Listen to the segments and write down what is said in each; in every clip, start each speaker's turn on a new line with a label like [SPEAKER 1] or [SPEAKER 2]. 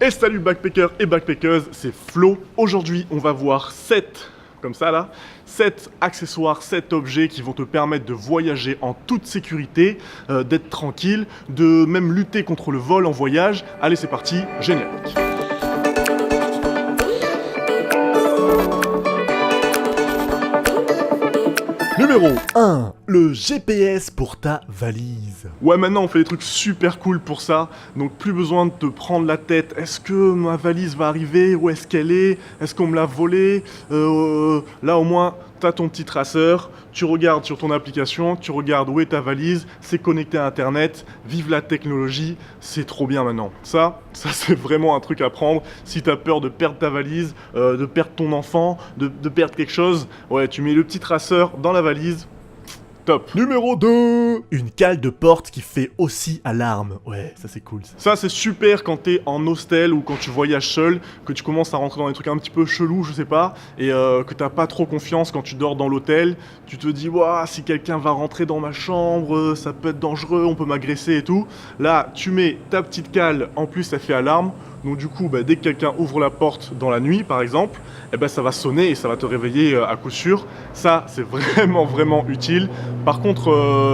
[SPEAKER 1] Et salut backpackers et backpackers, c'est Flo. Aujourd'hui, on va voir 7, comme ça là, 7 accessoires, 7 objets qui vont te permettre de voyager en toute sécurité, d'être tranquille, de même lutter contre le vol en voyage. Allez, c'est parti, générique. Numéro 1, le GPS pour ta valise. Ouais, maintenant on fait des trucs super cool pour ça, donc plus besoin de te prendre la tête. Est-ce que ma valise va arriver? Où est-ce qu'elle est? Est-ce qu'on me l'a volée? Là au moins, t'as ton petit traceur, tu regardes sur ton application, tu regardes où est ta valise, c'est connecté à internet, vive la technologie, c'est trop bien maintenant. Ça c'est vraiment un truc à prendre. Si t'as peur de perdre ta valise, de perdre ton enfant, de perdre quelque chose, ouais, tu mets le petit traceur dans la valise. Top. Numéro 2, une cale de porte qui fait aussi alarme. Ouais, ça c'est cool. Ça c'est super quand t'es en hostel ou quand tu voyages seul, que tu commences à rentrer dans des trucs un petit peu chelous, je sais pas, et que t'as pas trop confiance quand tu dors dans l'hôtel. Tu te dis, ouah, si quelqu'un va rentrer dans ma chambre, ça peut être dangereux, on peut m'agresser et tout. Là, tu mets ta petite cale, en plus ça fait alarme. Donc du coup, dès que quelqu'un ouvre la porte dans la nuit, par exemple, ça va sonner et ça va te réveiller à coup sûr. Ça, c'est vraiment utile. Par contre,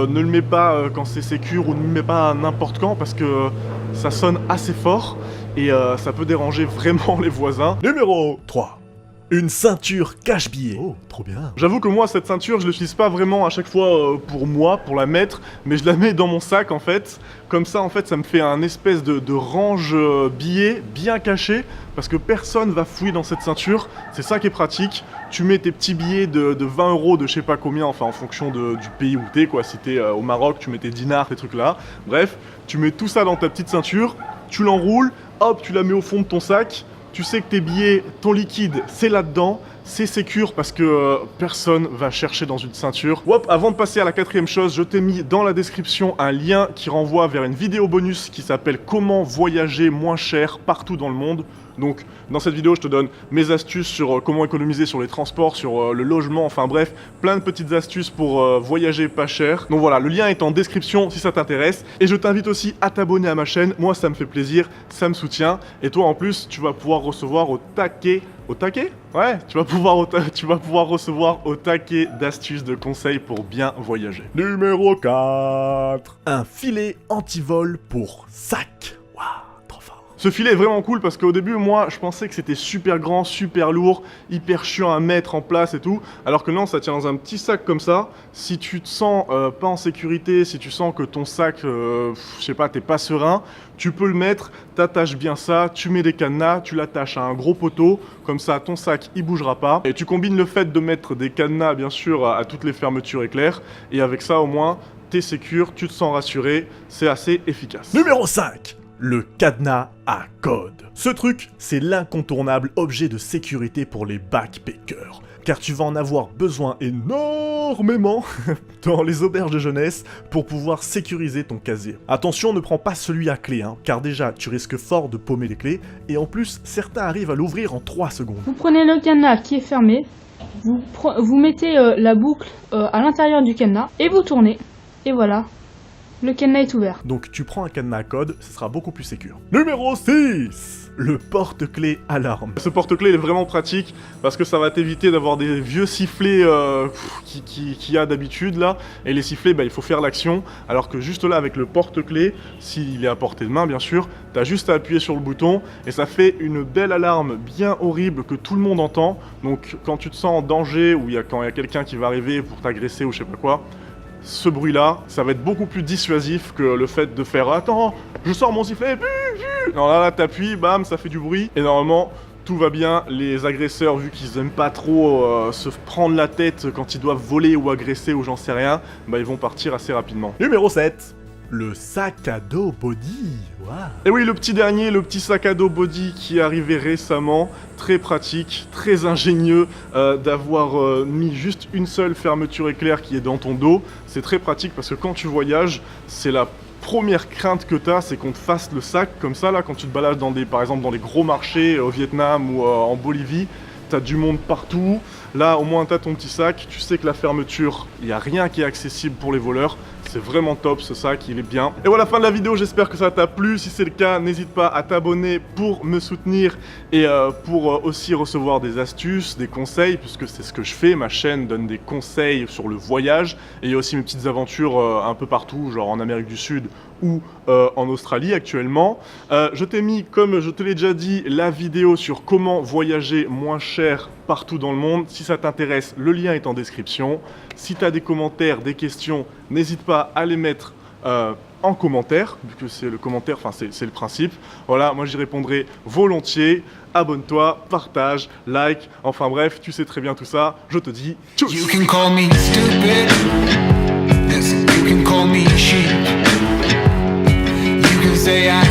[SPEAKER 1] ne le mets pas quand c'est sécure ou ne le mets pas n'importe quand parce que ça sonne assez fort et ça peut déranger vraiment les voisins. Numéro 3. Une ceinture cache-billet. Oh, trop bien. J'avoue que moi, cette ceinture, je l'utilise pas vraiment à chaque fois pour moi, pour la mettre, mais je la mets dans mon sac en fait. Comme ça, en fait, ça me fait un espèce de range billets bien caché, parce que personne va fouiller dans cette ceinture. C'est ça qui est pratique. Tu mets tes petits billets de 20 € de je sais pas combien, enfin en fonction du pays où t'es, quoi. Si t'es au Maroc, tu mets tes dinars, ces trucs là. Bref, tu mets tout ça dans ta petite ceinture, tu l'enroules, hop, tu la mets au fond de ton sac. Tu sais que tes billets, ton liquide, c'est là-dedans, c'est sécure parce que personne va chercher dans une ceinture. Hop, avant de passer à la quatrième chose, je t'ai mis dans la description un lien qui renvoie vers une vidéo bonus qui s'appelle « Comment voyager moins cher partout dans le monde ». Donc dans cette vidéo, je te donne mes astuces sur comment économiser sur les transports, sur le logement, enfin bref, plein de petites astuces pour voyager pas cher. Donc voilà, le lien est en description si ça t'intéresse. Et je t'invite aussi à t'abonner à ma chaîne, moi ça me fait plaisir, ça me soutient. Et toi en plus, tu vas pouvoir recevoir au taquet... Au taquet? Ouais, tu vas pouvoir recevoir au taquet d'astuces, de conseils pour bien voyager. Numéro 4. Un filet anti-vol pour sac. Waouh! Ce filet est vraiment cool parce qu'au début, moi, je pensais que c'était super grand, super lourd, hyper chiant à mettre en place et tout. Alors que non, ça tient dans un petit sac comme ça. Si tu te sens pas en sécurité, si tu sens que ton sac, je sais pas, t'es pas serein, tu peux le mettre, t'attaches bien ça, tu mets des cadenas, tu l'attaches à un gros poteau. Comme ça, ton sac, il bougera pas. Et tu combines le fait de mettre des cadenas, bien sûr, à toutes les fermetures éclairs. Et avec ça, au moins, t'es sécure, tu te sens rassuré. C'est assez efficace. Numéro 5. Le cadenas à code. Ce truc, c'est l'incontournable objet de sécurité pour les backpackers, car tu vas en avoir besoin énormément dans les auberges de jeunesse pour pouvoir sécuriser ton casier. Attention, ne prends pas celui à clé, car déjà, tu risques fort de paumer les clés, et en plus, certains arrivent à l'ouvrir en 3 secondes.
[SPEAKER 2] Vous prenez le cadenas qui est fermé, vous mettez la boucle à l'intérieur du cadenas, et vous tournez, et voilà. Le cadenas est ouvert.
[SPEAKER 1] Donc tu prends un cadenas à code, ce sera beaucoup plus sécure. Numéro 6. Le porte-clés alarme. Ce porte-clés est vraiment pratique parce que ça va t'éviter d'avoir des vieux sifflets qu'il y a d'habitude là. Et les sifflets, il faut faire l'action. Alors que juste là avec le porte-clés, s'il est à portée de main bien sûr, t'as juste à appuyer sur le bouton et ça fait une belle alarme bien horrible que tout le monde entend. Donc quand tu te sens en danger ou quand il y a quelqu'un qui va arriver pour t'agresser ou je sais pas quoi, ce bruit-là, ça va être beaucoup plus dissuasif que le fait de faire « Attends, je sors mon sifflet, non là t'appuies, bam, ça fait du bruit. » Et normalement, tout va bien. Les agresseurs, vu qu'ils aiment pas trop se prendre la tête quand ils doivent voler ou agresser ou j'en sais rien, ils vont partir assez rapidement. Numéro 7. Le sac à dos body. Wow. Et oui, le petit dernier, le petit sac à dos body qui est arrivé récemment. Très pratique, très ingénieux d'avoir mis juste une seule fermeture éclair qui est dans ton dos. C'est très pratique parce que quand tu voyages, c'est la première crainte que tu as, c'est qu'on te fasse le sac comme ça, là, quand tu te balades par exemple dans les gros marchés au Vietnam ou en Bolivie. t'as du monde partout. Là, au moins, t'as ton petit sac. Tu sais que la fermeture, il n'y a rien qui est accessible pour les voleurs. C'est vraiment top ce sac, il est bien. Et voilà, fin de la vidéo, j'espère que ça t'a plu. Si c'est le cas, n'hésite pas à t'abonner pour me soutenir et pour aussi recevoir des astuces, des conseils, puisque c'est ce que je fais. Ma chaîne donne des conseils sur le voyage et il y a aussi mes petites aventures un peu partout, genre en Amérique du Sud ou en Australie actuellement. Je t'ai mis, comme je te l'ai déjà dit, la vidéo sur comment voyager moins cher partout dans le monde. Si ça t'intéresse, le lien est en description. Si tu as des commentaires, des questions, n'hésite pas à les mettre en commentaire, vu que c'est le commentaire, enfin c'est le principe. Voilà, moi j'y répondrai volontiers. Abonne-toi, partage, like, enfin bref, tu sais très bien tout ça. Je te dis tchuss. You can call me stupid. You can call me sheep. You can say I